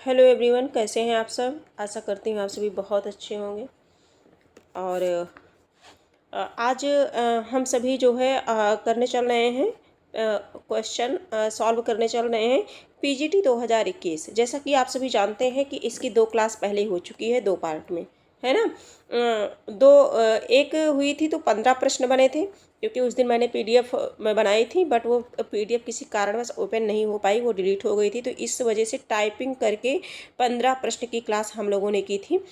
Hello everyone, कैसे हैं आप सब। आशा करती हूँ आप सभी बहुत अच्छे होंगे। और आज हम सभी जो है करने चल रहे हैं क्वेश्चन सॉल्व करने चल रहे हैं पीजीटी 2021। जैसा कि आप सभी जानते हैं कि इसकी 2 क्लास पहले हो चुकी है, 2 पार्ट में, है ना। एक हुई थी तो 15 प्रश्न बने थे, क्योंकि उस दिन मैंने पीडीएफ में बनाई थी, बट वो पीडीएफ किसी कारणवश ओपन नहीं हो पाई, वो डिलीट हो गई थी। तो इस वजह से टाइपिंग करके 15 प्रश्न की क्लास हम लोगों ने की थी।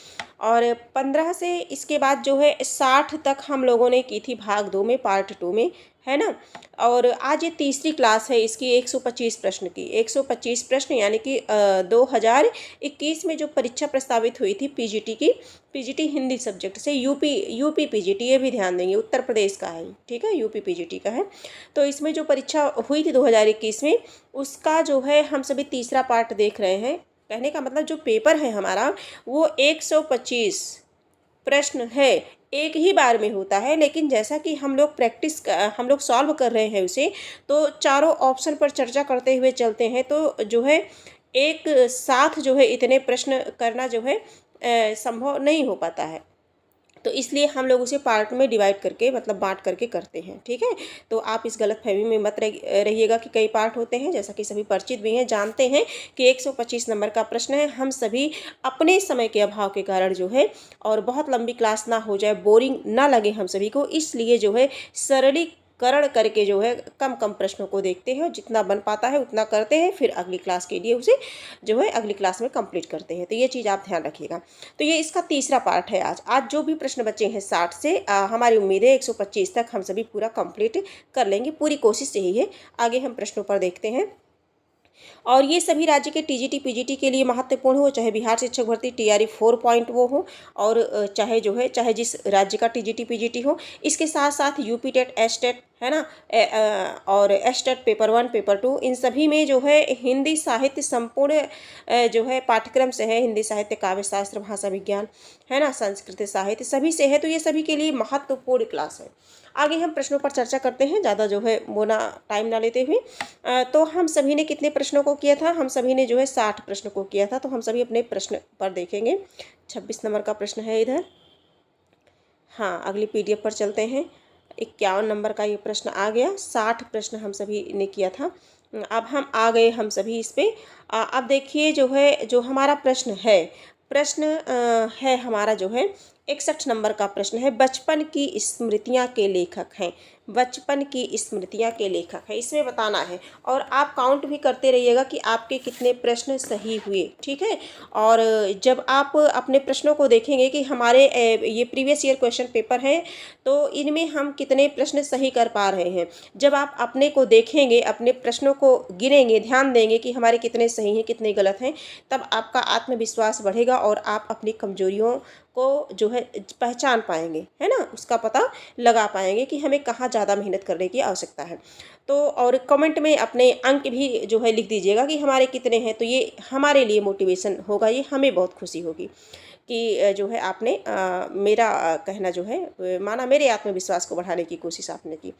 और 15 से इसके बाद जो है 60 तक हम लोगों ने की थी भाग 2 में, पार्ट 2 में, है ना। और आज ये तीसरी क्लास है इसकी 125 प्रश्न की। 125 प्रश्न यानी कि 2021 में जो परीक्षा प्रस्तावित हुई थी पीजीटी की, पीजीटी हिंदी सब्जेक्ट से, यूपी पीजीटी, ये भी ध्यान देंगे, उत्तर प्रदेश का है, ठीक है, यूपी पीजीटी का है। तो इसमें जो परीक्षा हुई थी 2021 में, उसका जो है हम सभी तीसरा पार्ट देख रहे हैं। कहने का मतलब जो पेपर है हमारा वो 125 प्रश्न है, एक ही बार में होता है। लेकिन जैसा कि हम लोग सॉल्व कर रहे हैं उसे, तो चारों ऑप्शन पर चर्चा करते हुए चलते हैं, तो जो है एक साथ जो है इतने प्रश्न करना जो है संभव नहीं हो पाता है। तो इसलिए हम लोग उसे पार्ट में डिवाइड करके, मतलब बांट करके करते हैं, ठीक है। तो आप इस गलतफहमी में मत रहिएगा कि कई पार्ट होते हैं। जैसा कि सभी परिचित भी हैं, जानते हैं कि 125 नंबर का प्रश्न है। हम सभी अपने समय के अभाव के कारण जो है, और बहुत लंबी क्लास ना हो जाए, बोरिंग ना लगे हम सभी को, इसलिए जो है सरलीकरण करके जो है कम कम प्रश्नों को देखते हैं, जितना बन पाता है उतना करते हैं, फिर अगली क्लास के लिए उसे जो है अगली क्लास में कंप्लीट करते हैं। तो ये चीज़ आप ध्यान रखिएगा। तो ये इसका तीसरा पार्ट है। आज जो भी प्रश्न बचे हैं 60 से, हमारी उम्मीद है 125 तक हम सभी पूरा कंप्लीट कर लेंगे। पूरी कोशिश यही है। आगे हम प्रश्नों पर देखते हैं। और ये सभी राज्य के टीजीटी पीजीटी के लिए महत्वपूर्ण हो, चाहे बिहार शिक्षक भर्ती टीआरई 4 पॉइंट वो हो, और चाहे जिस राज्य का टीजीटी पीजीटी हो। इसके साथ साथ यूपी टेट, एस टेट, है ना, और एस टेट पेपर 1 पेपर 2, इन सभी में जो है हिंदी साहित्य संपूर्ण जो है पाठ्यक्रम से है। हिंदी साहित्य, काव्य शास्त्र, भाषा विज्ञान, है ना, संस्कृत साहित्य, सभी से है। तो ये सभी के लिए महत्वपूर्ण क्लास है। आगे हम प्रश्नों पर चर्चा करते हैं, ज़्यादा जो है वो ना टाइम ना लेते हुए। तो हम सभी ने कितने प्रश्नों को किया था? हम सभी ने जो है 60 प्रश्न को किया था। तो हम सभी अपने प्रश्न पर देखेंगे। 26 नंबर का प्रश्न है इधर। हाँ, अगली पीडीएफ पर चलते हैं। 51 नंबर का ये प्रश्न आ गया। 60 प्रश्न हम सभी ने किया था। अब हम आ गए हम सभी इस पे। अब देखिए जो है, जो हमारा प्रश्न है हमारा जो है 61 नंबर का प्रश्न है। बचपन की स्मृतियाँ के लेखक हैं। बचपन की स्मृतियाँ के लेखक हैं, इसमें बताना है। और आप काउंट भी करते रहिएगा कि आपके कितने प्रश्न सही हुए, ठीक है। और जब आप अपने प्रश्नों को देखेंगे कि हमारे ये प्रीवियस ईयर क्वेश्चन पेपर हैं, तो इनमें हम कितने प्रश्न सही कर पा रहे हैं। जब आप अपने को देखेंगे, अपने प्रश्नों को गिनेंगे, ध्यान देंगे कि हमारे कितने सही हैं, कितने गलत हैं, तब आपका आत्मविश्वास बढ़ेगा और आप अपनी कमजोरियों को जो है पहचान पाएंगे, है ना, उसका पता लगा पाएंगे कि हमें कहाँ ज़्यादा मेहनत करने की आवश्यकता है। तो और कमेंट में अपने अंक भी जो है लिख दीजिएगा कि हमारे कितने हैं। तो ये हमारे लिए मोटिवेशन होगा, ये हमें बहुत खुशी होगी कि जो है आपने मेरा कहना जो है माना, मेरे आत्मविश्वास को बढ़ाने की कोशिश आपने की।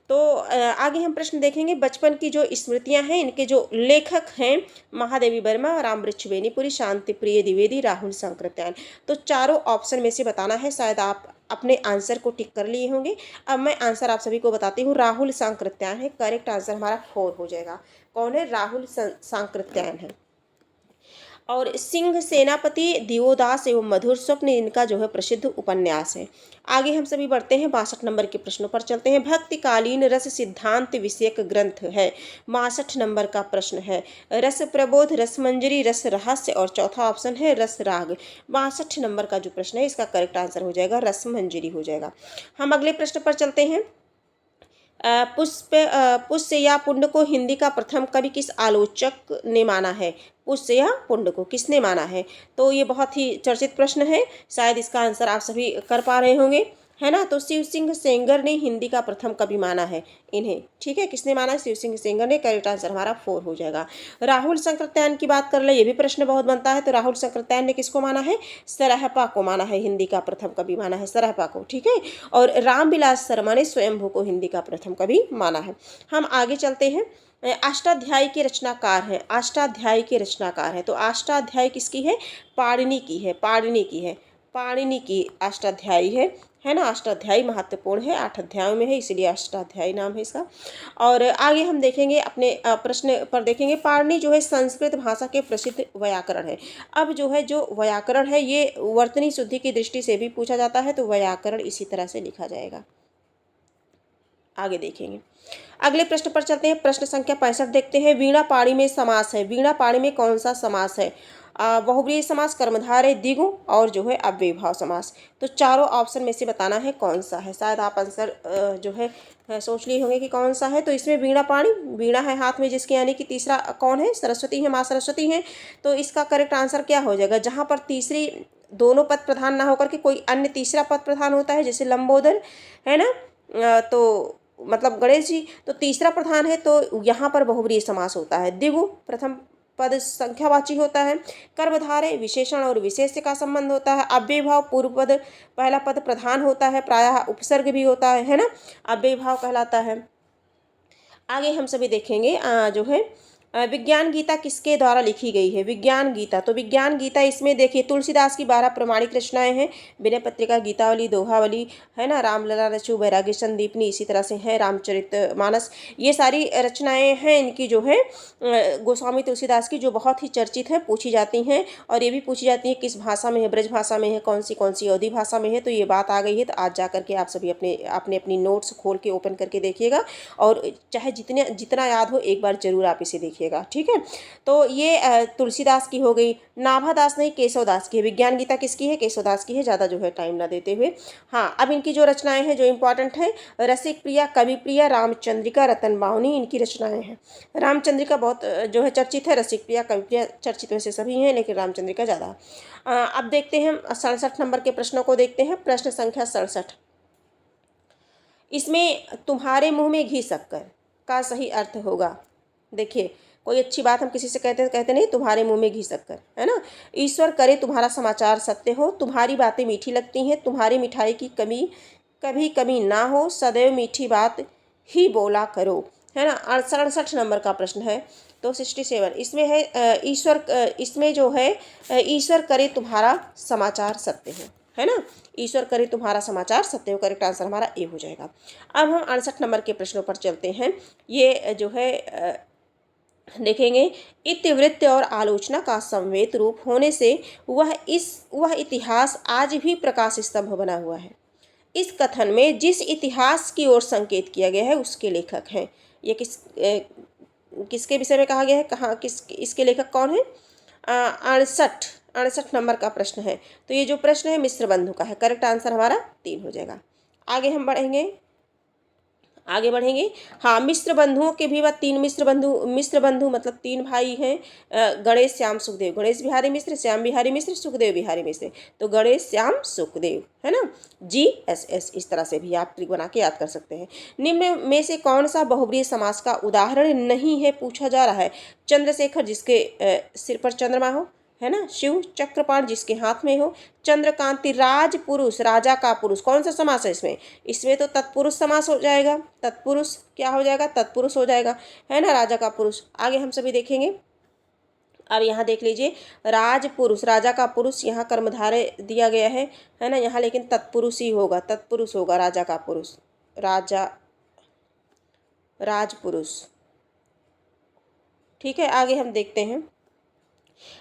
तो आगे हम प्रश्न देखेंगे। बचपन की जो स्मृतियां हैं, इनके जो लेखक हैं महादेवी वर्मा, रामवृक्ष बेनीपुरी, शांति प्रिय द्विवेदी, राहुल सांकृत्यायन। तो चारों ऑप्शन में से बताना है। शायद आप अपने आंसर को टिक कर लिए होंगे। अब मैं आंसर आप सभी को बताती हूँ। राहुल सांकृत्यायन है करेक्ट आंसर, हमारा 4 हो जाएगा। कौन है? राहुल सांकृत्यायन है। और सिंह सेनापति, दिवोदास एवं मधुर स्वप्न इनका जो है प्रसिद्ध उपन्यास है। आगे हम सभी बढ़ते हैं। 62 नंबर के प्रश्नों पर चलते हैं। भक्तिकालीन रस सिद्धांत विषयक ग्रंथ है। 62 नंबर का प्रश्न है। रस प्रबोध, रस मंजरी, रस रहस्य, और चौथा ऑप्शन है रस राग। 62 नंबर का जो प्रश्न है, इसका करेक्ट आंसर हो जाएगा रस मंजरी हो जाएगा। हम अगले प्रश्न पर चलते हैं। पुष्य या पुण्य को हिंदी का प्रथम कवि किस आलोचक ने माना है? पुष्य या पुण्य को किसने माना है? तो ये बहुत ही चर्चित प्रश्न है। शायद इसका आंसर आप सभी कर पा रहे होंगे, है ना। तो शिव सिंह सेंगर ने हिंदी का प्रथम कवि माना है इन्हें, ठीक है। किसने माना है? शिव सिंह सेंगर ने। करेक्ट आंसर हमारा 4 हो जाएगा। राहुल शंकरत्यायन की बात कर ले, ये भी प्रश्न बहुत बनता है। तो राहुल शंकरत्यायन ने किसको माना है? सरहपा को माना है, हिंदी का प्रथम कवि माना है सरहपा को, ठीक है। और रामविलास शर्मा ने स्वयंभू को हिंदी का प्रथम कवि माना है। हम आगे चलते हैं। अष्टाध्यायी के रचनाकार हैं, अष्टाध्यायी के रचनाकार हैं। तो अष्टाध्यायी किसकी है? पाणिनि की है, पाणिनि की है, पाणिनि की अष्टाध्यायी है ना। अष्टाध्यायी महत्वपूर्ण है, 8 अध्यायों में है, इसलिए अष्टाध्यायी नाम है इसका। और आगे हम देखेंगे अपने प्रश्न पर देखेंगे। पाणिनि जो है संस्कृत भाषा के प्रसिद्ध व्याकरण है। अब जो है जो व्याकरण है ये वर्तनी शुद्धि की दृष्टि से भी पूछा जाता है, तो व्याकरण इसी तरह से लिखा जाएगा। आगे देखेंगे। अगले प्रश्न पर चलते हैं। प्रश्न संख्या 65 देखते हैं। वीणा पाणी में समास है, वीणा पाणी में कौन सा समास है? बहुब्रीहि समास, कर्मधारय, द्विगु और जो है अव्ययीभाव समास। तो चारों ऑप्शन में से बताना है कौन सा है। शायद आप आंसर जो है सोच लिए होंगे कि कौन सा है। तो इसमें वीणा पाणी, वीणा है हाथ में जिसके, यानी कि तीसरा कौन है? सरस्वती है, माँ सरस्वती है। तो इसका करेक्ट आंसर क्या हो जाएगा? जहाँ पर तीसरी दोनों पद प्रधान ना होकर के कोई अन्य तीसरा पद प्रधान होता है, जैसे लंबोदर है ना, तो मतलब गणेश जी, तो तीसरा प्रधान है, तो यहाँ पर बहुब्रीहि समास होता है। द्विगु प्रथम पद संख्यावाची होता है। कर्मधारय विशेषण और विशेष्य का संबंध होता है। अव्ययीभाव पूर्व पद पहला पद प्रधान होता है, प्रायः उपसर्ग भी होता है ना, अव्ययीभाव कहलाता है। आगे हम सभी देखेंगे जो है विज्ञान गीता किसके द्वारा लिखी गई है? विज्ञान गीता, तो विज्ञान गीता इसमें देखिए तुलसीदास की 12 प्रमाणिक रचनाएं हैं। विनय पत्रिका, गीतावली, दोहावली है ना, रामलला रचु, वैराग्य संदीपनी, इसी तरह से है रामचरित मानस। ये सारी रचनाएं हैं इनकी जो है गोस्वामी तुलसीदास की, जो बहुत ही चर्चित है, पूछी जाती हैं। और ये भी पूछी जाती है किस भाषा में है, ब्रज भाषा में है, कौन सी अवधी भाषा में है। तो ये बात आ गई है, तो आज जा करके आप सभी अपनी नोट्स खोल के ओपन करके देखिएगा, और चाहे जितना याद हो एक बार जरूर आप इसे देखिएगा, ठीक है। तो ये तुलसीदास की हो गई। नाभादास नहीं, केशवदास की है। विज्ञान गीता किसकी है? केशवदास की है। ज़्यादा जो है टाइम ना देते हुए, हाँ, अब इनकी जो रचनाएं हैं जो इंपॉर्टेंट है, रसिक प्रिया, कवि प्रिया, रामचंद्रिका, रतन बावनी, इनकी रचनाएं हैं। रामचंद्रिका बहुत जो है चर्चित है, रसिक प्रिया, कवि प्रिया चर्चित में से सभी हैं, लेकिन रामचंद्रिका ज़्यादा। अब देखते हैं 67 नंबर के प्रश्नों को देखते हैं। प्रश्न संख्या 67, इसमें तुम्हारे मुंह में घी शक्कर का सही अर्थ होगा। देखिए, कोई अच्छी बात हम किसी से कहते नहीं, तुम्हारे मुंह में घी शक्कर, है ना। ईश्वर करे तुम्हारा समाचार सत्य हो, तुम्हारी बातें मीठी लगती हैं, तुम्हारी मिठाई की कभी कमी ना हो, सदैव मीठी बात ही बोला करो, है ना। 68 नंबर का प्रश्न है। तो 67 इसमें है इसमें जो है ईश्वर करे तुम्हारा समाचार सत्य हो, है ना। ईश्वर करे तुम्हारा समाचार सत्य हो, करेक्ट आंसर हमारा ए हो जाएगा। अब हम 68 नंबर के प्रश्नों पर चलते हैं। ये जो है देखेंगे, इतिवृत्त और आलोचना का संवेद रूप होने से वह इतिहास आज भी प्रकाश स्तंभ बना हुआ है। इस कथन में जिस इतिहास की ओर संकेत किया गया है उसके लेखक हैं। ये किसके विषय में कहा गया है? कहाँ इसके लेखक कौन है? 68 नंबर का प्रश्न है। तो ये जो प्रश्न है मिश्र बंधु का है, करेक्ट आंसर हमारा 3 हो जाएगा। आगे हम बढ़ेंगे। हाँ, मिश्र बंधुओं के भी बाद 3 मिश्र बंधु मतलब 3 भाई हैं, गणेश, श्याम, सुखदेव। गणेश बिहारी मिश्र, श्याम बिहारी मिश्र, सुखदेव बिहारी मिश्र। तो गणेश, श्याम, सुखदेव, है ना, GSS, इस तरह से भी आप ट्रिक बना के याद कर सकते हैं। निम्न में से कौन सा बहुब्रीहि समास का उदाहरण नहीं है, पूछा जा रहा है। चंद्रशेखर जिसके सिर पर चंद्रमा हो, है ना। शिव चक्रपाण जिसके हाथ में हो। चंद्रकांति राजपुरुष, राजा का पुरुष। कौन सा समास है इसमें? इसमें तो तत्पुरुष समास हो जाएगा। तत्पुरुष क्या हो जाएगा? तत्पुरुष हो जाएगा, है ना, राजा का पुरुष। आगे हम सभी देखेंगे। अब यहाँ देख लीजिए, राजपुरुष, राजा का पुरुष, यहाँ कर्मधारय दिया गया है ना, यहाँ लेकिन तत्पुरुष ही होगा, तत्पुरुष होगा, राजा का पुरुष, राजपुरुष, ठीक है। आगे हम देखते हैं।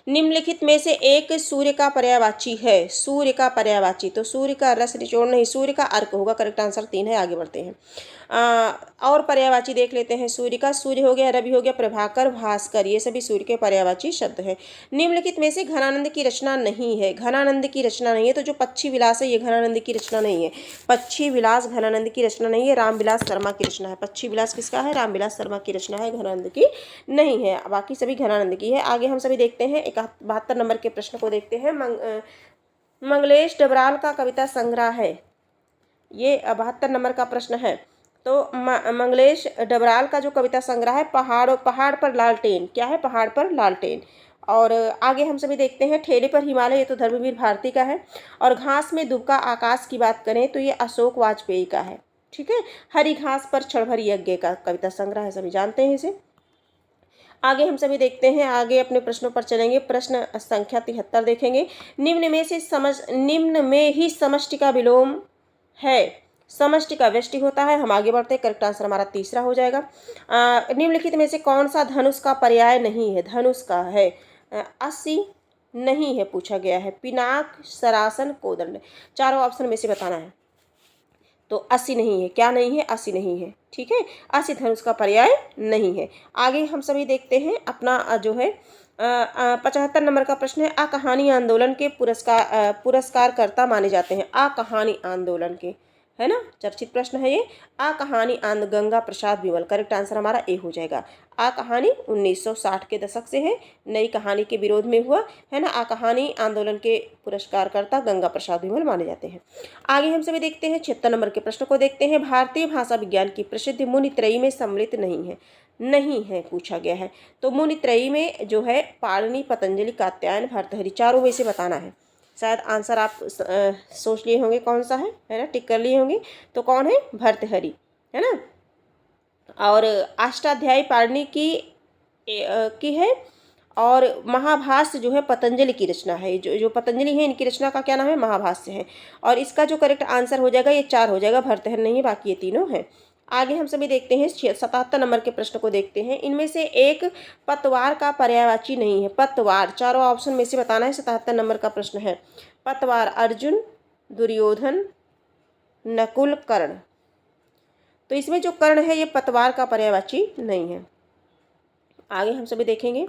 निम्नलिखित में से एक सूर्य का पर्यायवाची है। सूर्य का पर्यायवाची, तो सूर्य का रस निचोड़ नहीं, सूर्य का अर्क होगा, करेक्ट आंसर 3 है। आगे बढ़ते हैं। और पर्यायवाची देख लेते हैं। सूर्य का, सूर्य हो गया, रवि हो गया, प्रभाकर, भास्कर, ये सभी सूर्य के पर्यायवाची शब्द हैं। निम्नलिखित में से घनानंद की रचना नहीं है। घनानंद की रचना नहीं है, तो जो पक्षी विलास है ये घनानंद की रचना नहीं है। पक्षी विलास घनानंद की रचना नहीं है, रामविलास शर्मा की रचना है। पक्षी विलास किसका है? रामविलास शर्मा की रचना है, घनानंद की नहीं है। बाकी सभी घनानंद की है। आगे हम सभी देखते हैं 72 नंबर के प्रश्न को देखते हैं। मंगलेश डबराल का कविता संग्रह है, ये 72 नंबर का प्रश्न है। तो मंगलेश डबराल का जो कविता संग्रह है पहाड़ पर लालटेन, क्या है? पहाड़ पर लालटेन। और आगे हम सभी देखते हैं ठेले पर हिमालय, ये तो धर्मवीर भारती का है। और घास में दुबका आकाश की बात करें तो ये अशोक वाजपेयी का है। ठीक है, हरी घास पर क्षणभर यज्ञ का कविता संग्रह है, सभी जानते हैं इसे। आगे हम सभी देखते हैं, आगे अपने प्रश्नों पर चलेंगे। प्रश्न संख्या 73 देखेंगे। निम्न में ही समष्टि का विलोम है, समष्टि का व्यष्टि होता है। हम आगे बढ़ते हैं, करेक्ट आंसर हमारा तीसरा हो जाएगा। निम्नलिखित में से कौन सा धनुष का पर्याय नहीं है? धनुष का है 80 नहीं है, पूछा गया है। पिनाक, सरासन, कोदंड, चारों ऑप्शन में से बताना है। तो 80 नहीं है, क्या नहीं है? 80 नहीं है। ठीक है, 80 धनुष का पर्याय नहीं है। आगे हम सभी देखते हैं अपना जो है 75 नंबर का प्रश्न है। आ कहानी आंदोलन के पुरस्कारकर्ता माने जाते हैं। आ कहानी आंदोलन के, है ना, चर्चित प्रश्न है ये। आ कहानी गंगा प्रसाद विमल, करेक्ट आंसर हमारा ए हो जाएगा। आ कहानी 1960 के दशक से है, नई कहानी के विरोध में हुआ, है ना। आ कहानी आंदोलन के पुरस्कारकर्ता गंगा प्रसाद विमल माने जाते हैं। आगे हम सभी देखते हैं 76 नंबर के प्रश्न को देखते हैं। भारतीय भाषा विज्ञान की प्रसिद्ध मुनि त्रयी में सम्मिलित नहीं है, नहीं है पूछा गया है। तो मुनि त्रयी में जो है पाणिनि, पतंजलि, कात्यायन, भर्तृहरि, चारों में से बताना है। शायद आंसर आप सोच लिए होंगे कौन सा है ना, टिक कर लिए होंगे। तो कौन है? भर्तृहरि, है ना। और अष्टाध्यायी पाणिनि की है। और महाभाष्य जो है पतंजलि की रचना है। जो पतंजलि है, इनकी रचना का क्या नाम है? महाभाष्य है। और इसका जो करेक्ट आंसर हो जाएगा ये 4 हो जाएगा, भर्तृहरि नहीं है, बाकी ये तीनों हैं। आगे हम सभी देखते हैं 77 नंबर के प्रश्न को देखते हैं। इनमें से एक पतवार का पर्यायवाची नहीं है। पतवार, चारों ऑप्शन में से बताना है। 77 नंबर का प्रश्न है। पतवार अर्जुन, दुर्योधन, नकुल, कर्ण। तो इसमें जो कर्ण है ये पतवार का पर्यायवाची नहीं है। आगे हम सभी देखेंगे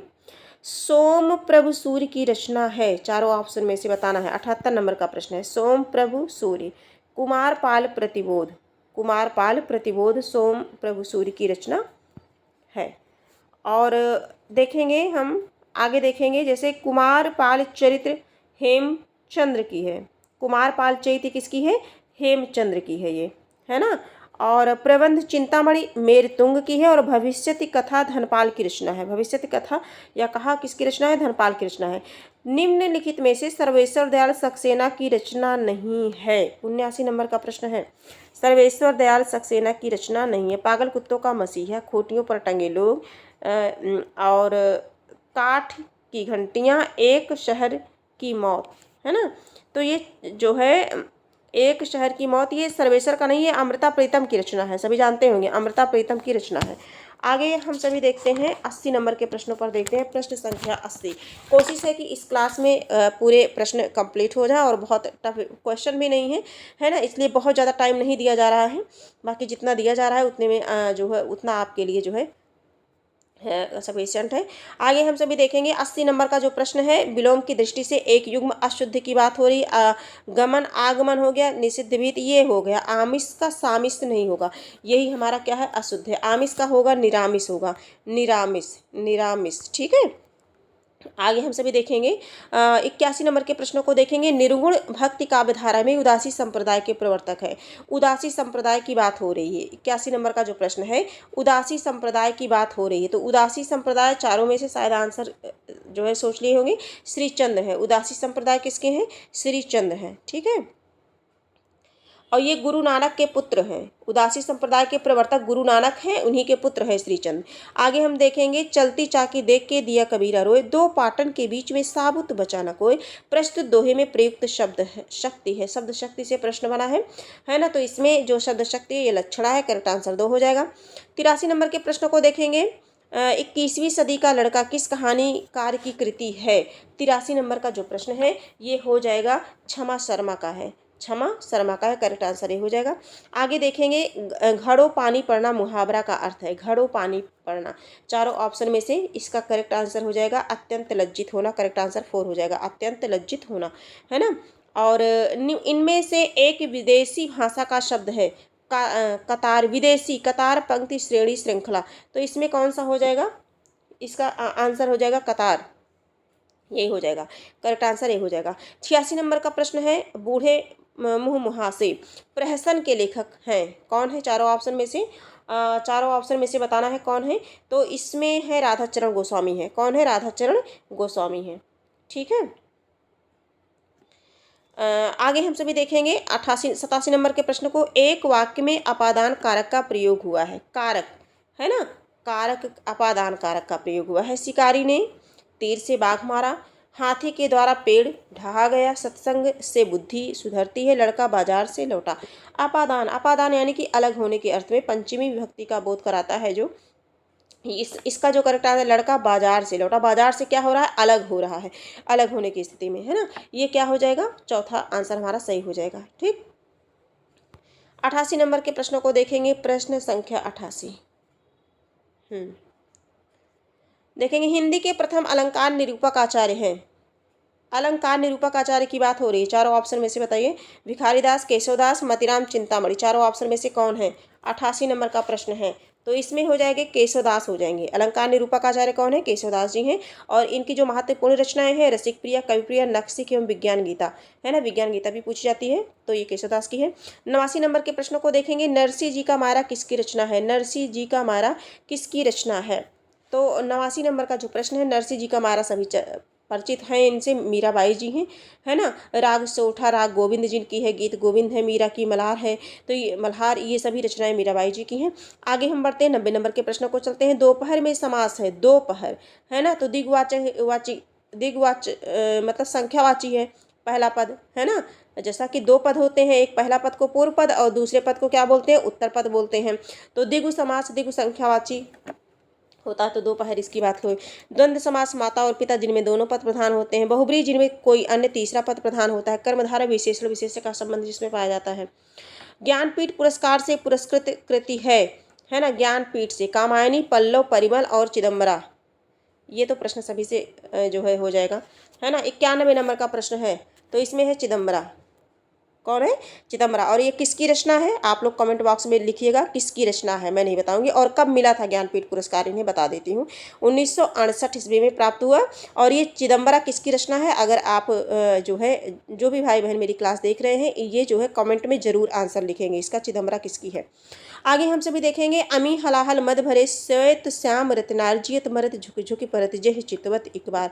सोम प्रभु सूर्य की रचना है, चारों ऑप्शन में से बताना है। 78 नंबर का प्रश्न है। सोम प्रभु सूर्य, कुमारपाल प्रतिबोध, कुमारपाल प्रतिबोध सोम प्रभु सूर्य की रचना है। और देखेंगे हम आगे देखेंगे, जैसे कुमारपाल चरित्र हेमचंद्र की है। कुमारपाल चरित्र किसकी है? हेमचंद्र की है ये, है ना। और प्रबंध चिंतामणि मेरतुंग की है। और भविष्यति कथा धनपाल की रचना है। भविष्यति कथा या कहा किसकी रचना है? धनपाल की रचना है। निम्नलिखित में से सर्वेश्वर दयाल सक्सेना की रचना नहीं है। 79 नंबर का प्रश्न है। सर्वेश्वर दयाल सक्सेना की रचना नहीं है। पागल कुत्तों का मसीहा, खोटियों पर टंगे लोग, और काठ की घंटियाँ, एक शहर की मौत, है ना। तो ये जो है एक शहर की मौत, ये सर्वेश्वर का नहीं है, अमृता प्रीतम की रचना है, सभी जानते होंगे, अमृता प्रीतम की रचना है। आगे हम सभी देखते हैं 80 नंबर के प्रश्नों पर देखते हैं। प्रश्न संख्या 80। कोशिश है कि इस क्लास में पूरे प्रश्न कंप्लीट हो जाए, और बहुत टफ क्वेश्चन भी नहीं है ना, इसलिए बहुत ज़्यादा टाइम नहीं दिया जा रहा है। बाकी जितना दिया जा रहा है उतने में जो है उतना आपके लिए जो है सफिशिएंट है। आगे हम सभी देखेंगे 80 नंबर का जो प्रश्न है, विलोम की दृष्टि से एक युग्म अशुद्ध की बात हो रही। गमन आगमन हो गया, निषिद्ध भी ये हो गया। आमिष का सामिष नहीं होगा, यही हमारा क्या है? अशुद्ध है। आमिष का होगा निरामिष होगा, निरामिष, निरामिष। ठीक है, आगे हम सभी देखेंगे 81 नंबर के प्रश्नों को देखेंगे। निर्गुण भक्ति काव्यधारा में उदासी संप्रदाय के प्रवर्तक है। उदासी संप्रदाय की बात हो रही है। 81 नंबर का जो प्रश्न है, उदासी संप्रदाय की बात हो रही है। तो उदासी संप्रदाय चारों में से शायद आंसर जो है सोच लिए होंगे, श्रीचंद है। उदासी संप्रदाय किसके हैं? श्रीचंद हैं। ठीक है, और ये गुरु नानक के पुत्र हैं। उदासी संप्रदाय के प्रवर्तक गुरु नानक हैं, उन्हीं के पुत्र हैं श्रीचंद। आगे हम देखेंगे चलती चाकी देख के दिया कबीरा रोए, दो पाटन के बीच में साबुत बचा न कोई। प्रस्तुत दोहे में प्रयुक्त शब्द है शक्ति है। शब्द शक्ति से प्रश्न बना है ना। तो इसमें जो शब्द शक्ति है ये लक्षणा है, करेक्ट आंसर 2 हो जाएगा। 83 नंबर के प्रश्न को देखेंगे। 21वीं सदी का लड़का किस कहानीकार की कृति है? 83 नंबर का जो प्रश्न है ये हो जाएगा क्षमा शर्मा का है। क्षमा शर्मा का है, करेक्ट आंसर ये हो जाएगा। आगे देखेंगे घड़ो पानी पड़ना मुहावरा का अर्थ है। घड़ो पानी पड़ना, चारों ऑप्शन में से इसका करेक्ट आंसर हो जाएगा अत्यंत लज्जित होना, करेक्ट आंसर 4 हो जाएगा, अत्यंत लज्जित होना, है ना। और इनमें से एक विदेशी भाषा का शब्द है कतार। विदेशी, कतार, पंक्ति, श्रेणी, श्रृंखला। तो इसमें कौन सा हो जाएगा? इसका आंसर हो जाएगा कतार, यही हो जाएगा, करेक्ट आंसर ये हो जाएगा। 86 नंबर का प्रश्न है। बूढ़े मुँह मुहासे प्रहसन के लेखक हैं? कौन है चारों ऑप्शन में से? चारों ऑप्शन में से बताना है कौन है। तो इसमें है राधाचरण गोस्वामी है। कौन है? राधाचरण गोस्वामी है। ठीक है। आगे हम सभी देखेंगे 87 नंबर के प्रश्न को। एक वाक्य में अपादान कारक का प्रयोग हुआ है। कारक है ना, कारक, अपादान कारक का प्रयोग हुआ है। शिकारी ने तीर से बाघ मारा, हाथी के द्वारा पेड़ ढहा गया, सत्संग से बुद्धि सुधरती है, लड़का बाजार से लौटा। अपादान, अपादान यानी कि अलग होने के अर्थ में पंचमी विभक्ति का बोध कराता है। जो इसका जो करेक्ट आंसर, लड़का बाजार से लौटा, बाजार से क्या हो रहा है? अलग हो रहा है, अलग होने की स्थिति में, है ना। ये क्या हो जाएगा? चौथा आंसर हमारा सही हो जाएगा। ठीक। 88 नंबर के प्रश्नों को देखेंगे। प्रश्न संख्या 88 देखेंगे। हिंदी के प्रथम अलंकार निरूपक आचार्य हैं। अलंकार निरूपक आचार्य की बात हो रही है। चारों ऑप्शन में से बताइए। भिखारीदास, केशवदास, मतीराम चिंतामणि। चारों ऑप्शन में से कौन है? 88 नंबर का प्रश्न है। तो इसमें हो जाएंगे केशवदास हो जाएंगे। अलंकार निरूपक आचार्य कौन है? केशवदास जी हैं। और इनकी जो महत्वपूर्ण रचनाएं हैं, रसिक प्रिया, कवि प्रिया, नखशिख एवं विज्ञान गीता, है ना, विज्ञान गीता भी पूछी जाती है, तो ये केशवदास की है। 89 नंबर के प्रश्नों को देखेंगे। नरसिंह जी का मारा किसकी रचना है? नरसिंह जी का मारा किसकी रचना है? तो 89 नंबर का जो प्रश्न है, नरसिंह जी का मारा सभी परिचित हैं इनसे, मीराबाई जी हैं, है ना। राग सोठा, राग गोविंद जिनकी है, गीत गोविंद है, मीरा की मल्हार है, तो ये मल्हार, ये सभी रचनाएं मीराबाई जी की हैं। आगे हम बढ़ते हैं, 90 नंबर के प्रश्नों को चलते हैं। दोपहर में समास है, दोपहर, है ना, तो दिग्वाच मतलब संख्यावाची है पहला पद, है ना। जैसा कि दो पद होते हैं, एक पहला पद को पूर्व पद और दूसरे पद को क्या बोलते हैं? उत्तर पद बोलते हैं। तो दिगु समास, दिगु संख्यावाची होता है, तो दोपहर इसकी बात हुई। द्वंद्व समास, माता और पिता जिनमें दोनों पद प्रधान होते हैं। बहुब्रीहि जिनमें कोई अन्य तीसरा पद प्रधान होता है। कर्मधारय विशेषण विशेष्य का संबंध जिसमें पाया जाता है। ज्ञानपीठ पुरस्कार से पुरस्कृत कृति है ना, ज्ञानपीठ से। कामायनी, पल्लव, परिमल और चिदम्बरा। ये तो प्रश्न सभी से जो है हो जाएगा, है ना। 91 नंबर का प्रश्न है, तो इसमें है चिदम्बरा। कौन है? चिदम्बरा। और ये किसकी रचना है? आप लोग कमेंट बॉक्स में लिखिएगा किसकी रचना है, मैं नहीं बताऊंगी। और कब मिला था ज्ञानपीठ पुरस्कार, इन्हें बता देती हूँ। 1968 ईस्वी में प्राप्त हुआ। और ये चिदम्बरा किसकी रचना है? अगर आप जो है, जो भी भाई बहन मेरी क्लास देख रहे हैं, ये जो है कमेंट में जरूर आंसर लिखेंगे इसका, चिदम्बरा किसकी है। आगे हम सभी देखेंगे। अमी हलाहल मद भरे श्वेत श्याम रत्नार्जियत मरत झुक झुक परत जह चितवत एक बार।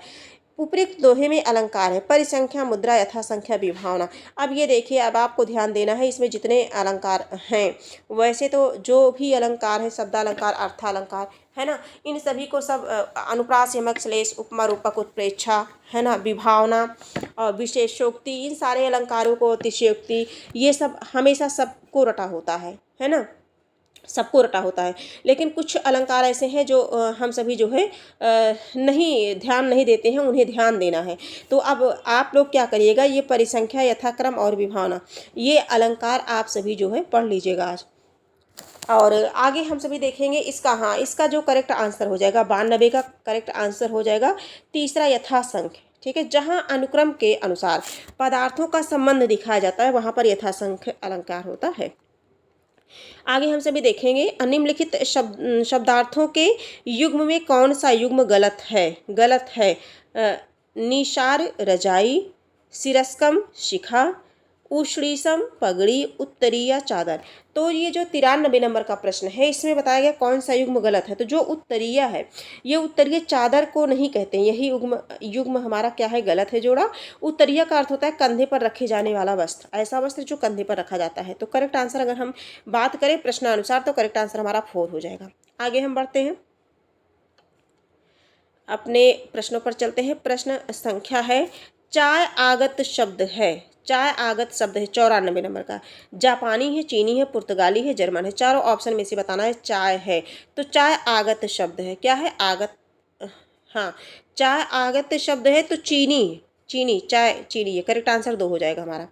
उपयुक्त दोहे में अलंकार है। परिसंख्या, मुद्रा, यथा संख्या, विभावना। अब ये देखिए, अब आपको ध्यान देना है इसमें जितने अलंकार हैं। वैसे तो जो भी अलंकार है, शब्दालंकार, अर्थालंकार, है ना, इन सभी को सब अनुप्रास, यमक, श्लेष, उपमा, रूपक, उत्प्रेक्षा, है ना, विभावना और विशेषोक्ति, इन सारे अलंकारों को, अतिशयोक्ति, ये सब हमेशा सबको रटा होता है ना, सबको रटा होता है। लेकिन कुछ अलंकार ऐसे हैं जो हम सभी जो है नहीं ध्यान नहीं देते हैं, उन्हें ध्यान देना है। तो अब आप लोग क्या करिएगा, ये परिसंख्या, यथाक्रम और विभावना, ये अलंकार आप सभी जो है पढ़ लीजिएगा आज। और आगे हम सभी देखेंगे इसका, हाँ, इसका जो करेक्ट आंसर हो जाएगा 92 का करेक्ट आंसर हो जाएगा तीसरा, यथासंख्य। ठीक है, जहाँ अनुक्रम के अनुसार पदार्थों का संबंध दिखाया जाता है, वहाँ पर यथासंख्य अलंकार होता है। आगे हम सभी देखेंगे। निम्नलिखित शब्दार्थों के युग्म में कौन सा युग्म गलत है? गलत है निशार रजाई, सिरस्कम शिखा, उष्णीसम पगड़ी, उत्तरीय चादर। तो ये जो 93 नंबर का प्रश्न है, इसमें बताया गया कौन सा युग्म गलत है। तो जो उत्तरीय है, ये उत्तरीय चादर को नहीं कहते हैं, यही युग्म हमारा क्या है? गलत है जोड़ा। उत्तरीय का अर्थ होता है कंधे पर रखे जाने वाला वस्त्र, ऐसा वस्त्र जो कंधे पर रखा जाता है। तो करेक्ट आंसर अगर हम बात करें प्रश्नानुसार, तो करेक्ट आंसर हमारा 4 हो जाएगा। आगे हम बढ़ते हैं, अपने प्रश्नों पर चलते हैं। प्रश्न संख्या है, चाय आगत शब्द है। चाय आगत शब्द है 94 नंबर का। जापानी है, चीनी है, पुर्तगाली है, जर्मन है। चारों ऑप्शन में से बताना है। चाय है, तो चाय आगत शब्द है। क्या है? आगत, हाँ, चाय आगत शब्द है, तो चीनी, चीनी, चाय चीनी है। करेक्ट आंसर 2 हो जाएगा हमारा।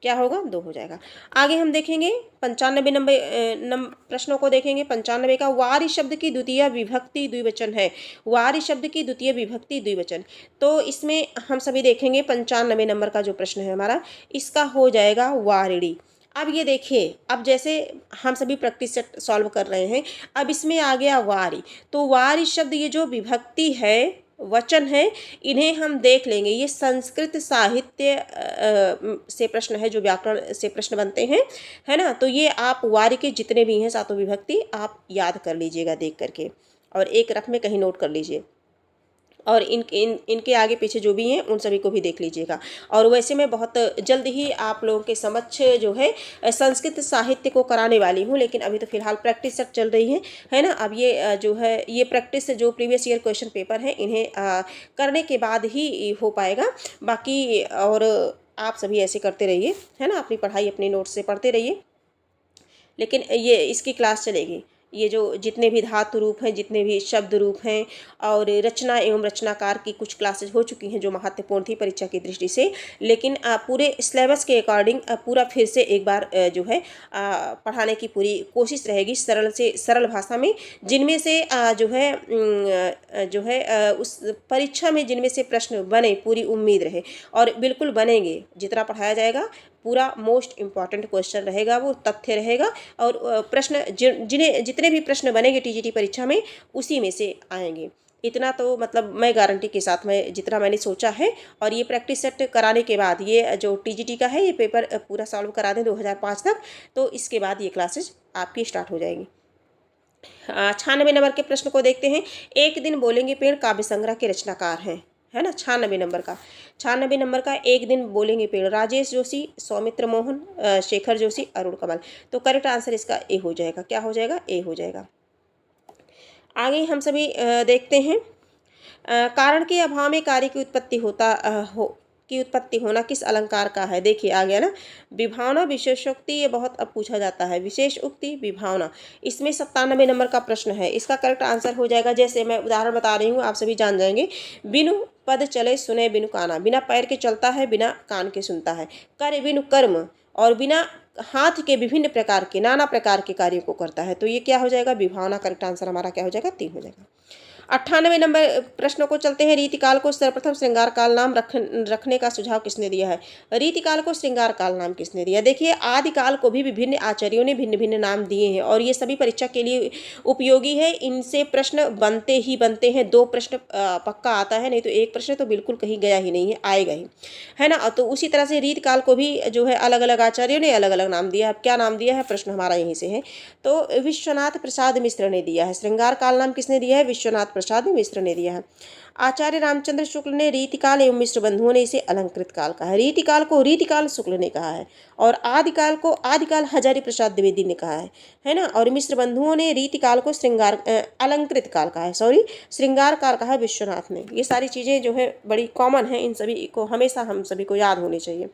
क्या होगा? 2 हो जाएगा। आगे हम देखेंगे 95 नंबर प्रश्नों को देखेंगे। 95 का, वारि शब्द की द्वितीय विभक्ति द्विवचन है। वारि शब्द की द्वितीय विभक्ति द्विवचन, तो इसमें हम सभी देखेंगे 95 नंबर का जो प्रश्न है हमारा, इसका हो जाएगा वारिणी। अब ये देखिए, अब जैसे हम सभी प्रैक्टिस सेट सॉल्व कर रहे हैं, अब इसमें आ गया वारि। तो वारि शब्द, ये जो विभक्ति है, वचन हैं, इन्हें हम देख लेंगे। ये संस्कृत साहित्य से प्रश्न है, जो व्याकरण से प्रश्न बनते हैं, है ना। तो ये आप वार के जितने भी हैं सातों विभक्ति आप याद कर लीजिएगा देख करके, और एक रफ में कहीं नोट कर लीजिए, और इनके आगे पीछे जो भी हैं उन सभी को भी देख लीजिएगा। और वैसे मैं बहुत जल्द ही आप लोगों के समक्ष जो है संस्कृत साहित्य को कराने वाली हूँ, लेकिन अभी तो फिलहाल प्रैक्टिस सेट चल रही है ना। अब ये जो है ये प्रैक्टिस जो प्रीवियस ईयर क्वेश्चन पेपर है, इन्हें करने के बाद ही हो पाएगा। बाकी और आप सभी ऐसे करते रहिए, है ना, अपनी पढ़ाई अपने नोट्स से पढ़ते रहिए। लेकिन ये इसकी क्लास चलेगी, ये जो जितने भी धातु रूप हैं, जितने भी शब्द रूप हैं, और रचना एवं रचनाकार की कुछ क्लासेज हो चुकी हैं जो महत्वपूर्ण थी परीक्षा की दृष्टि से। लेकिन पूरे सिलेबस के अकॉर्डिंग पूरा फिर से एक बार जो है पढ़ाने की पूरी कोशिश रहेगी, सरल से सरल भाषा में, जिनमें से जो है उस परीक्षा में जिनमें से प्रश्न बने, पूरी उम्मीद रहे, और बिल्कुल बनेंगे। जितना पढ़ाया जाएगा पूरा मोस्ट इम्पॉर्टेंट क्वेश्चन रहेगा, वो तथ्य रहेगा, और प्रश्न जितने भी प्रश्न बनेंगे टीजीटी परीक्षा में उसी में से आएंगे। इतना तो मतलब मैं गारंटी के साथ, मैं जितना मैंने सोचा है, और ये प्रैक्टिस सेट कराने के बाद ये जो टीजीटी का है ये पेपर पूरा सॉल्व करा दें 2005 तक, तो इसके बाद ये क्लासेज आपकी स्टार्ट हो जाएंगी। 96 नंबर के प्रश्न को देखते हैं। एक दिन बोलेंगे पेड़ काव्य संग्रह के रचनाकार हैं, है ना। 96 नंबर का एक दिन बोलेंगे पेड़, राजेश जोशी, सौमित्र मोहन, शेखर जोशी, अरुण कमल। तो करेक्ट आंसर इसका ए हो जाएगा। क्या हो जाएगा? ए हो जाएगा। आगे हम सभी देखते हैं, कारण के अभाव में कार्य की उत्पत्ति होना किस अलंकार का है। देखिए आ गया ना, विभावना, विशेषोक्ति, ये बहुत अब पूछा जाता है। विशेष उक्ति, विभावना, इसमें 97 नंबर का प्रश्न है। इसका करेक्ट आंसर हो जाएगा, जैसे मैं उदाहरण बता रही हूँ आप सभी जान जाएंगे। बिनु पद चले सुने बिनु काना, बिना पैर के चलता है, बिना कान के सुनता है। करे बिनु कर्म, और बिना हाथ के विभिन्न प्रकार के, नाना प्रकार के कार्यों को करता है। तो ये क्या हो जाएगा? विभावना। करेक्ट आंसर हमारा क्या हो जाएगा? 3 हो जाएगा। 98 नंबर प्रश्नों को चलते हैं। रीतिकाल को सर्वप्रथम श्रृंगार काल नाम रखने का सुझाव किसने दिया है? रीतिकाल को श्रृंगार काल नाम किसने दिया? देखिए आदिकाल को भी विभिन्न आचार्यों ने भिन्न भिन्न नाम दिए हैं, और ये सभी परीक्षा के लिए उपयोगी है। इनसे प्रश्न बनते ही बनते हैं। 2 प्रश्न पक्का आता है, नहीं तो एक प्रश्न तो बिल्कुल कहीं गया ही नहीं है, आएगा ही, है ना। तो उसी तरह से रीतकाल को भी जो है अलग अलग आचार्यों ने अलग अलग नाम दिया है। क्या नाम दिया है? प्रश्न हमारा यहीं से है। तो विश्वनाथ प्रसाद मिश्र ने दिया है। श्रृंगार काल नाम किसने दिया है? विश्वनाथ प्रसाद मिश्र ने दिया है। आचार्य रामचंद्र शुक्ल ने रीतिकाल एवं मिश्र बंधुओं ने इसे अलंकृत काल कहा है। रीतिकाल को रीतिकाल शुक्ल ने कहा है, और आदिकाल को आदिकाल हजारी प्रसाद द्विवेदी ने कहा है ना। और मिश्र बंधुओं ने रीतिकाल को अलंकृत काल कहा है, श्रृंगार काल कहा है विश्वनाथ ने। ये सारी चीज़ें जो है बड़ी कॉमन है, इन सभी को हमेशा हम सभी को याद होनी चाहिए।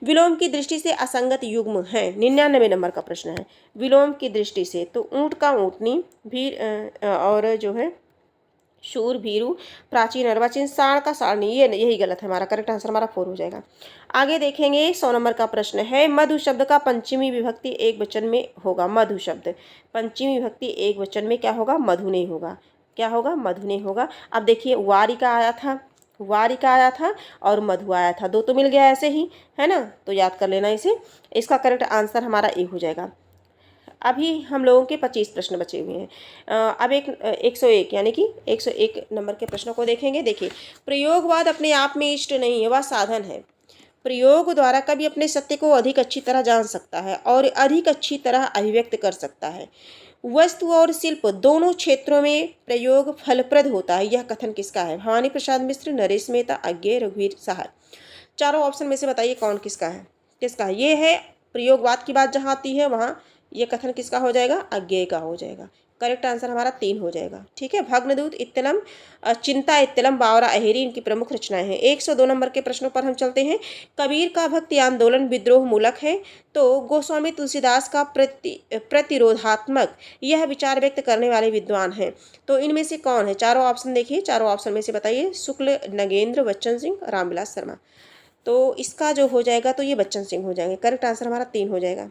विलोम की दृष्टि से असंगत युग्म है। 99 नंबर का प्रश्न है, विलोम की दृष्टि से। तो ऊंट का ऊँटनी, भीर और जो है शूर, भीरू, प्राचीन, अर्वाचीन, साण का सारणी, ये यही गलत है हमारा। करेक्ट आंसर हमारा 4 हो जाएगा। आगे देखेंगे 100 नंबर का प्रश्न है, मधु शब्द का पंचमी विभक्ति एक वचन में होगा। मधु शब्द पंचमी विभक्ति एक वचन में क्या होगा? मधु नहीं होगा। क्या होगा? मधु नहीं होगा। अब देखिए वारिका आया था और मधु आया था, 2 तो मिल गया ऐसे ही, है ना। तो याद कर लेना इसे। इसका करेक्ट आंसर हमारा ए हो जाएगा। अभी हम लोगों के 25 प्रश्न बचे हुए हैं। अब 101 यानी कि 101 नंबर के प्रश्नों को देखेंगे। देखिए, प्रयोगवाद अपने आप में इष्ट नहीं है, वह साधन है। प्रयोग द्वारा कभी अपने सत्य को अधिक अच्छी तरह जान सकता है और अधिक अच्छी तरह अभिव्यक्त कर सकता है। वस्तु और शिल्प दोनों क्षेत्रों में प्रयोग फलप्रद होता है। यह कथन किसका है? भवानी प्रसाद मिश्र, नरेश मेहता, अज्ञेय, रघुवीर सहाय। चारों ऑप्शन में से बताइए कौन किसका है? ये है प्रयोगवाद की बात जहाँ आती है, वहाँ ये कथन किसका हो जाएगा? अज्ञेय का हो जाएगा। करेक्ट आंसर हमारा 3 हो जाएगा। ठीक है। भग्नदूत, इत्तलम, चिंता इत्तलम, बावरा, अहेरी इनकी प्रमुख रचनाएं हैं। 102 नंबर के प्रश्नों पर हम चलते हैं। कबीर का भक्ति आंदोलन विद्रोह मूलक है, तो गोस्वामी तुलसीदास का प्रतिरोधात्मक यह विचार व्यक्त करने वाले विद्वान हैं। तो इनमें से कौन है? चारों ऑप्शन देखिए, चारों ऑप्शन में से बताइए। शुक्ल, नगेंद्र, बच्चन सिंह, रामविलास शर्मा। तो इसका जो हो जाएगा तो ये बच्चन सिंह हो जाएंगे। करेक्ट आंसर हमारा 3 हो जाएगा।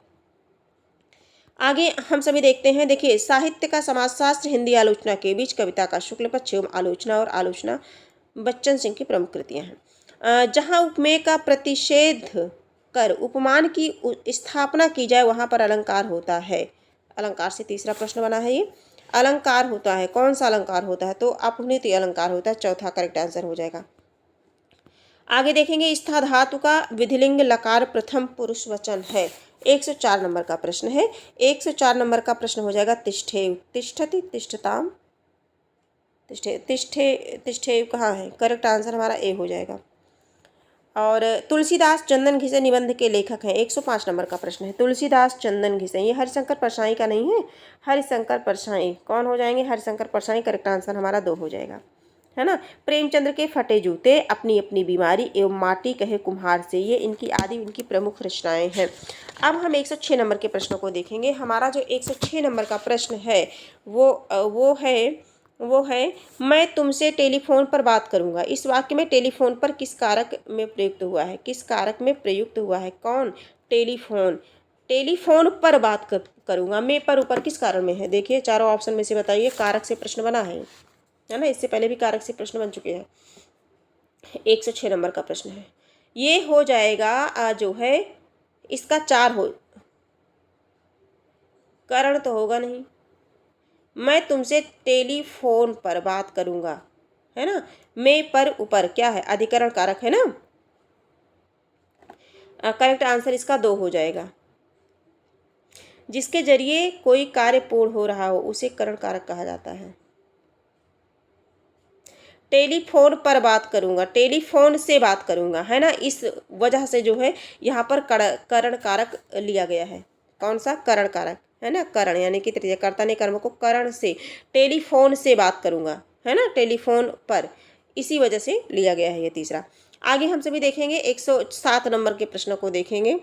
आगे हम सभी देखते हैं। देखिए, साहित्य का समाजशास्त्र हिंदी आलोचना के बीच कविता का शुक्ल पक्ष एवं आलोचना और आलोचना बच्चन सिंह की प्रमुख कृतियां हैं। जहां उपमेय का प्रतिषेध कर उपमान की स्थापना की जाए वहां पर अलंकार होता है। अलंकार से तीसरा प्रश्न बना है ये। अलंकार होता है, कौन सा अलंकार होता है? तो अपहृत अलंकार होता है, चौथा करेक्ट आंसर हो जाएगा। आगे देखेंगे, स्था धातु का विधिलिंग लकार प्रथम पुरुष वचन है। 104 नंबर का प्रश्न है। 104 नंबर का प्रश्न हो जाएगा तिष्ठेव, तिष्ठति, तिष्ठताम, तिष्ठेव कहाँ है? करेक्ट आंसर हमारा ए हो जाएगा। और तुलसीदास चंदन घिसे निबंध के लेखक हैं। 105 नंबर का प्रश्न है। तुलसीदास चंदन घिसे, ये हरिशंकर परसाई का नहीं है, हरिशंकर परसाई कौन हो जाएंगे? हरिशंकर परसाई। करेक्ट आंसर हमारा 2 हो जाएगा, है ना। प्रेमचंद्र के फटे जूते, अपनी अपनी बीमारी एवं माटी कहे कुम्हार से, ये इनकी प्रमुख रचनाएं हैं। अब हम 106 नंबर के प्रश्नों को देखेंगे। हमारा जो 106 नंबर का प्रश्न है वो है मैं तुमसे टेलीफोन पर बात करूंगा। इस वाक्य में टेलीफोन पर किस कारक में प्रयुक्त हुआ है? किस कारक में प्रयुक्त हुआ है? कौन? टेलीफोन। टेलीफोन पर बात करूंगा, मैं पर ऊपर किस कारण में है? देखिए चारों ऑप्शन में से बताइए, कारक से प्रश्न बना है ना। इससे पहले भी कारक से प्रश्न बन चुके हैं। 106 नंबर का प्रश्न है, ये हो जाएगा जो है इसका 4 हो, कारण तो होगा नहीं। मैं तुमसे टेलीफोन पर बात करूंगा, है ना। मैं पर ऊपर क्या है? अधिकरण कारक है ना। करेक्ट आंसर इसका 2 हो जाएगा। जिसके जरिए कोई कार्य पूर्ण हो रहा हो उसे करण कारक कहा जाता है। टेलीफोन पर बात करूंगा, टेलीफोन से बात करूंगा, है ना। इस वजह से जो है यहाँ पर करण कारक लिया गया है। कौन सा? करण कारक, है ना। करण यानी कि तृतीय कर्ता ने कर्म को करण से, टेलीफोन से बात करूंगा, है ना, टेलीफोन पर, इसी वजह से लिया गया है ये तीसरा। आगे हम सभी देखेंगे 107 नंबर के प्रश्नों को देखेंगे।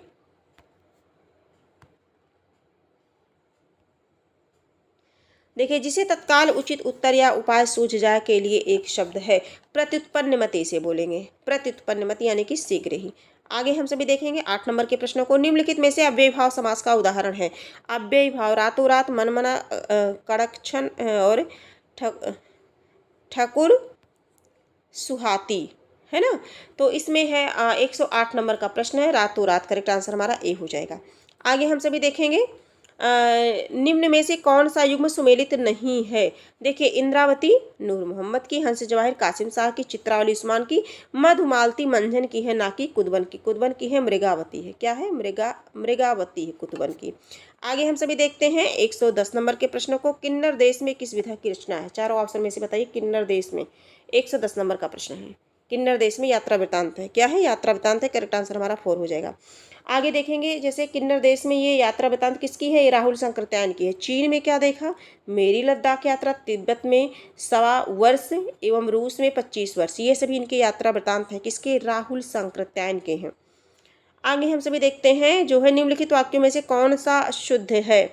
देखिए, जिसे तत्काल उचित उत्तर या उपाय सूझ जाए के लिए एक शब्द है। प्रत्युत्पन्नमति से बोलेंगे, प्रत्युत्पन्नमति यानी कि शीघ्र ही। आगे हम सभी देखेंगे 8 नंबर के प्रश्नों को। निम्नलिखित में से अव्ययी भाव समास का उदाहरण है। अव्ययी भाव रातों रात, मनमना, कड़क्षण और ठकुर सुहाती, है ना। तो इसमें है 108 नंबर का प्रश्न है रातों रात। करेक्ट आंसर हमारा ए हो जाएगा। आगे हम सभी देखेंगे निम्न में से कौन सा युग्म सुमेलित नहीं है? देखिए, इंद्रावती नूर मोहम्मद की, हंस जवाहिर कासिम शाह की, चित्रावली उस्मान की, मधुमालती मंझन की है, ना कि कुतुबन की। कुतुबन की है, मृगावती है। क्या है? मृगावती है कुतुबन की। आगे हम सभी देखते हैं 110 नंबर के प्रश्नों को। किन्नर देश में किस विधा की रचना है? चारों ऑप्शन में से बताइए। किन्नर देश में 110 नंबर का प्रश्न है। किन्नर देश में यात्रा वृतांत है। क्या है? यात्रा वृतांत है। करेक्ट आंसर हमारा 4 हो जाएगा। आगे देखेंगे, जैसे किन्नर देश में ये यात्रा वृतांत किसकी है? ये राहुल शंकरत्यायन की है। चीन में क्या देखा? मेरी लद्दाख यात्रा, तिब्बत में 1.25 वर्ष एवं रूस में 25 वर्ष, ये सभी इनके यात्रा वृतांत है। किसके? राहुल शंकरत्यायन के हैं। आगे हम सभी देखते हैं जो है निम्नलिखित वाक्यों में से कौन सा शुद्ध है?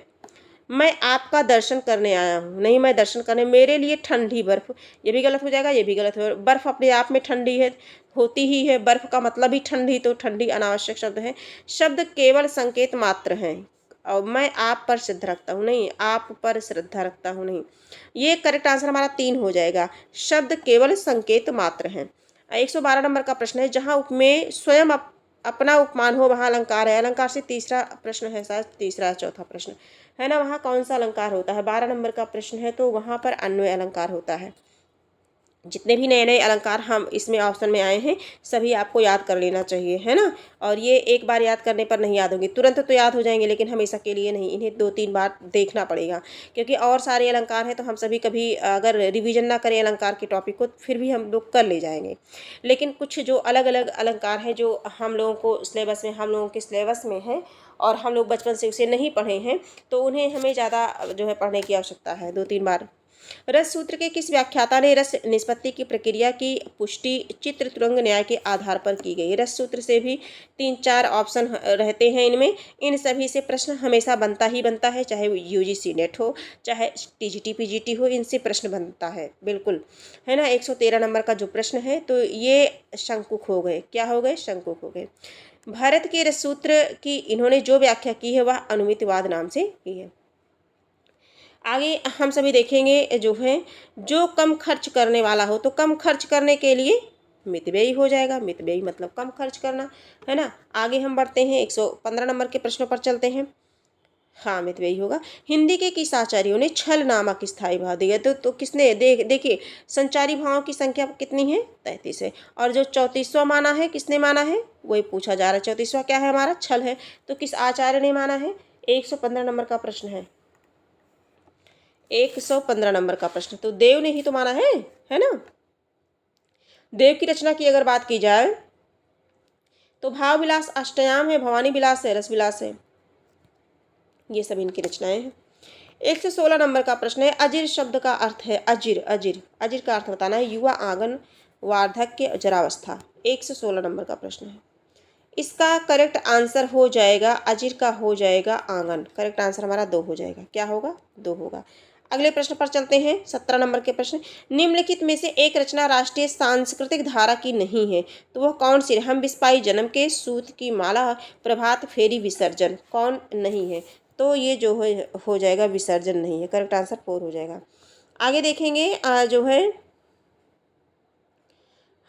मैं आपका दर्शन करने आया हूँ, नहीं मैं दर्शन करने, मेरे लिए ठंडी बर्फ, ये भी गलत हो जाएगा, ये भी गलत हो। बर्फ अपने आप में ठंडी है, होती ही है, बर्फ का मतलब ही ठंडी, तो ठंडी अनावश्यक शब्द है। शब्द केवल संकेत मात्र हैं। और मैं आप पर श्रद्धा रखता हूँ, नहीं आप पर श्रद्धा रखता हूँ, नहीं। ये करेक्ट आंसर हमारा 3 हो जाएगा। शब्द केवल संकेत मात्र हैं। 112 नंबर का प्रश्न है, जहाँ उपमेय स्वयं अपना उपमान हो वहाँ अलंकार है। अलंकार से तीसरा प्रश्न है, शायद तीसरा चौथा प्रश्न है ना। वहाँ कौन सा अलंकार होता है? 12 नंबर का प्रश्न है, तो वहाँ पर अन्वय अलंकार होता है। जितने भी नए नए अलंकार हम इसमें ऑप्शन में आए हैं सभी आपको याद कर लेना चाहिए, है ना। और ये एक बार याद करने पर नहीं याद होंगे, तुरंत तो याद हो जाएंगे लेकिन हमेशा के लिए नहीं, इन्हें 2-3 बार देखना पड़ेगा। क्योंकि और सारे अलंकार हैं तो हम सभी कभी अगर रिवीजन ना करें अलंकार के टॉपिक को फिर भी हम लोग कर ले जाएंगे। लेकिन कुछ जो अलग अलग अलंकार हैं जो हम लोगों को सिलेबस में, हम लोगों के सिलेबस में है और हम लोग बचपन से उसे नहीं पढ़े हैं, तो उन्हें हमें ज़्यादा जो है पढ़ने की आवश्यकता है 2-3 बार। रस सूत्र के किस व्याख्याता ने रस निष्पत्ति की प्रक्रिया की पुष्टि चित्र तुरंग न्याय के आधार पर की गई? रस सूत्र से भी 3-4 ऑप्शन रहते हैं इनमें, इन सभी से प्रश्न हमेशा बनता ही बनता है, चाहे यूजीसी नेट हो चाहे टीजीटी पीजीटी हो, इनसे प्रश्न बनता है बिल्कुल, है ना। 113 नंबर का जो प्रश्न है तो ये शंकुक हो गए। क्या हो गए? शंकुक हो गए। भारत के रस सूत्र की इन्होंने जो व्याख्या की है वह अनुमितिवाद नाम से की है। आगे हम सभी देखेंगे जो है, जो कम खर्च करने वाला हो, तो कम खर्च करने के लिए मितव्ययी हो जाएगा। मितव्ययी मतलब कम खर्च करना, है ना। आगे हम बढ़ते हैं 115 नंबर के प्रश्नों पर चलते हैं। हाँ मितव्ययी होगा। हिंदी के किस आचार्यों ने छल नामक स्थायी भाव दिया? तो किसने? देखिए, संचारी भावों की संख्या कितनी है? 33 है। और जो 34वां माना है, किसने माना है? वही पूछा जा रहा है। 34वां क्या है हमारा? छल है। तो किस आचार्य ने माना है? 115 नंबर का प्रश्न है। 115 नंबर का प्रश्न। तो देव ने ही तो माना है ना। देव की रचना की अगर बात की जाए तो भाव विलास अष्टयाम है, भवानी विलास है, रस विलास है, ये सब इनकी रचनाएं हैं। 116 नंबर का प्रश्न है, अजिर शब्द का अर्थ है अजिर। अजिर अजिर का अर्थ बताना है युवा, आंगन, वार्धक्य, जरावस्था। 116 नंबर का प्रश्न है। इसका करेक्ट आंसर हो जाएगा, अजिर का हो जाएगा आंगन। करेक्ट आंसर हमारा 2 हो जाएगा। क्या होगा? 2 होगा। अगले प्रश्न पर चलते हैं। 17 नंबर के प्रश्न, निम्नलिखित में से एक रचना राष्ट्रीय सांस्कृतिक धारा की नहीं है, तो वह कौन सी? हम बिस्पाई जन्म के, सूत की माला, प्रभात फेरी, विसर्जन। कौन नहीं है? तो ये जो हो जाएगा विसर्जन नहीं है। करेक्ट आंसर 4 हो जाएगा। आगे देखेंगे जो है,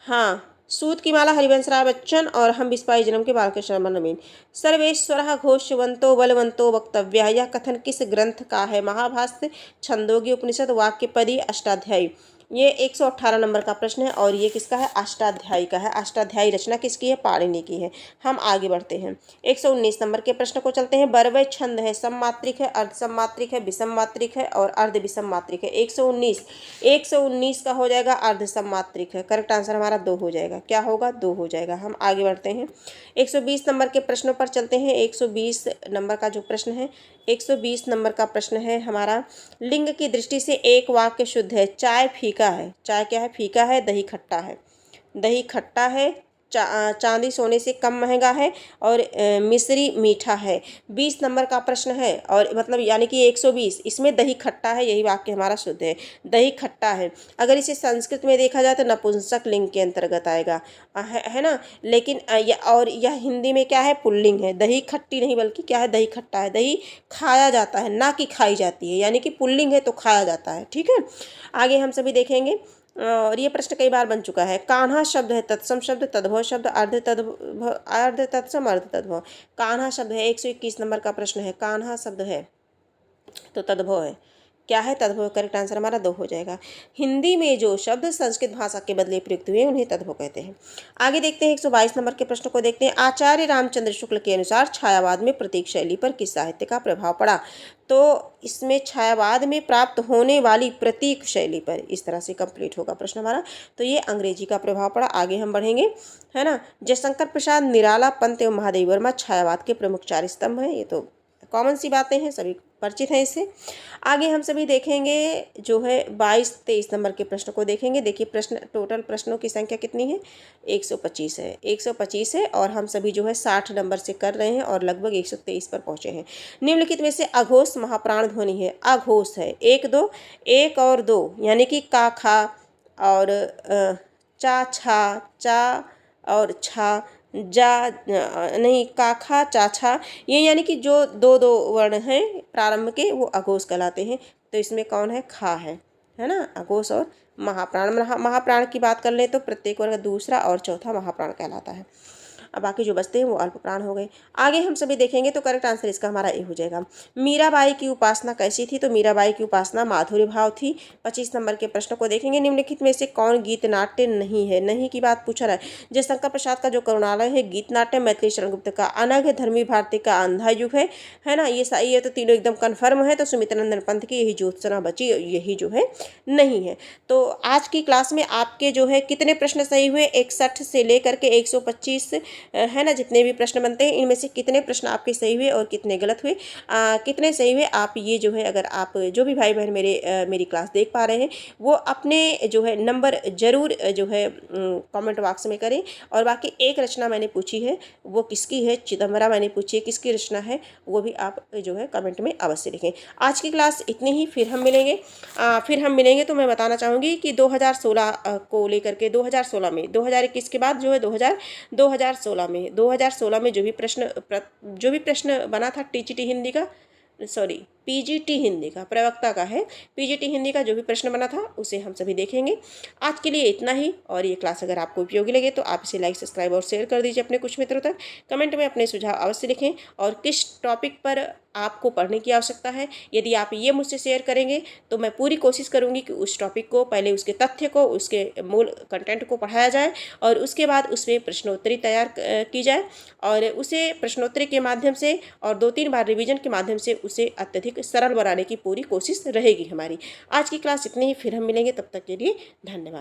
हाँ, सूत की माला हरिवंश राय बच्चन और हम बिस्पाई जन्म के बालकृष्ण नवीन। सर्वेश्वर घोषवंतो बलवंतो वक्तव्य, यह कथन किस ग्रंथ का है? महाभाष्य, छंदोग्य उपनिषद, वाक्यपदी, अष्टाध्यायी। ये 118 नंबर का प्रश्न है और ये किसका है? अष्टाध्यायी का है। अष्टाध्यायी रचना किसकी है? पाणिनि की है। हम आगे बढ़ते हैं। 119 नंबर के प्रश्न को चलते हैं। बरवय छंद है, सममात्रिक है, अर्ध सममात्रिक है, विषम मात्रिक है और अर्ध विषम मात्रिक है। 119 का हो जाएगा अर्ध सममात्रिक है। करेक्ट आंसर हमारा 2 हो जाएगा। क्या होगा? 2 हो जाएगा। हम आगे बढ़ते हैं। 120 नंबर के प्रश्नों पर चलते हैं। 120 नंबर का जो प्रश्न है, 120 नंबर का प्रश्न है हमारा, लिंग की दृष्टि से एक वाक्य शुद्ध है। चाय फीका है। चाय क्या है? फीका है। दही खट्टा है। दही खट्टा है। चांदी सोने से कम महंगा है और मिश्री मीठा है। 20 नंबर का प्रश्न है और मतलब यानी कि 120, इसमें दही खट्टा है, यही वाक्य हमारा शुद्ध है। दही खट्टा है। अगर इसे संस्कृत में देखा जाए तो नपुंसक लिंग के अंतर्गत आएगा, है ना। लेकिन और यह हिंदी में क्या है? पुल्लिंग है। दही खट्टी नहीं बल्कि क्या है? दही खट्टा है। दही खाया जाता है, ना कि खाई जाती है, यानी कि पुल्लिंग है तो खाया जाता है। ठीक है। आगे हम सभी देखेंगे और ये प्रश्न कई बार बन चुका है। कान्हा शब्द है तत्सम शब्द, तद्भव शब्द, अर्ध तत्सम, अर्ध तद्भव। कान्हा शब्द है। 121 नंबर का प्रश्न है। कान्हा शब्द है तो तद्भव है। क्या है? तद्भव। करेक्ट आंसर हमारा 2 हो जाएगा। हिंदी में जो शब्द संस्कृत भाषा के बदले प्रयुक्त हुए उन्हें तद्भव कहते हैं। आगे देखते हैं। 122 नंबर के प्रश्न को देखते हैं। आचार्य रामचंद्र शुक्ल के अनुसार छायावाद में प्रतीक शैली पर किस साहित्य का प्रभाव पड़ा? तो इसमें छायावाद में प्राप्त होने वाली प्रतीक शैली पर, इस तरह से कंप्लीट होगा प्रश्न हमारा। तो ये अंग्रेजी का प्रभाव पड़ा। आगे हम बढ़ेंगे, है ना। जयशंकर प्रसाद, निराला, पंत एवं महादेव वर्मा छायावाद के प्रमुख 4 स्तंभ हैं। ये तो कॉमन सी बातें हैं, सभी परिचित हैं इससे। आगे हम सभी देखेंगे जो है 22-23 नंबर के प्रश्न को देखेंगे। देखिए प्रश्न, टोटल प्रश्नों की संख्या कितनी है? 125 है। 125 है और हम सभी जो है 60 नंबर से कर रहे हैं और लगभग 123 पर पहुंचे हैं। निम्नलिखित में से अघोष महाप्राण ध्वनि है। अघोष है 1 2, 1 और 2, यानी कि का, खा और चा, छा, चा और छा, जा नहीं, काखा, चाछा, ये यानी कि जो 2 वर्ण हैं प्रारंभ के, वो अघोष कहलाते हैं। तो इसमें कौन है? खा है ना। अघोष और महाप्राण। महाप्राण की बात कर ले तो प्रत्येक वर्ग दूसरा और चौथा महाप्राण कहलाता है। अब बाकी जो बचते हैं वो अल्प प्राण हो गए। आगे हम सभी देखेंगे तो करेक्ट आंसर इसका हमारा ए हो जाएगा। मीराबाई की उपासना कैसी थी? तो मीराबाई की उपासना माधुर्य भाव थी। 25 नंबर के प्रश्न को देखेंगे। निम्नलिखित में से कौन गीत नाट्य नहीं है? नहीं की बात पूछा रहा है। जयशंकर प्रसाद का जो करुणालय है गीत नाट्य, मैथिली शरण गुप्त का अनघ है, धर्मी भारती का अंधा युग है ना। ये तो तीनों एकदम कन्फर्म है। तो सुमित्रानंदन पंत की यही ज्योत्सना बची, यही जो है नहीं है। तो आज की क्लास में आपके जो है कितने प्रश्न सही हुए? 61 से लेकर के 125 है ना, जितने भी प्रश्न बनते हैं इनमें से कितने प्रश्न आपके सही हुए और कितने गलत हुए, कितने सही हुए, आप ये जो है, अगर आप जो भी भाई बहन मेरी क्लास देख पा रहे हैं वो अपने जो है नंबर ज़रूर जो है कमेंट बॉक्स में करें। और बाकी एक रचना मैंने पूछी है वो किसकी है, चिदम्बरा मैंने पूछी है, किसकी रचना है वो भी आप जो है कमेंट में अवश्य लिखें। आज की क्लास इतनी ही, फिर हम मिलेंगे। तो मैं बताना चाहूँगी कि 2016 को लेकर के 2016 में 2021 के बाद जो है 2016 में जो भी प्रश्न बना था टीजीटी हिंदी का, सॉरी पीजीटी हिंदी का, प्रवक्ता का है, पीजीटी हिंदी का जो भी प्रश्न बना था उसे हम सभी देखेंगे। आज के लिए इतना ही। और ये क्लास अगर आपको उपयोगी लगे तो आप इसे लाइक, सब्सक्राइब और शेयर कर दीजिए अपने कुछ मित्रों तक। कमेंट में अपने सुझाव अवश्य लिखें और किस टॉपिक पर आपको पढ़ने की आवश्यकता है। यदि आप ये मुझसे शेयर करेंगे तो मैं पूरी कोशिश करूँगी कि उस टॉपिक को पहले उसके तथ्य को, उसके मूल कंटेंट को पढ़ाया जाए और उसके बाद उसमें प्रश्नोत्तरी तैयार की जाए और उसे प्रश्नोत्तरी के माध्यम से और 2-3 बार रिवीजन के माध्यम से उसे अत्यधिक सरल बनाने की पूरी कोशिश रहेगी हमारी। आज की क्लास इतनी ही, फिर हम मिलेंगे, तब तक के लिए धन्यवाद।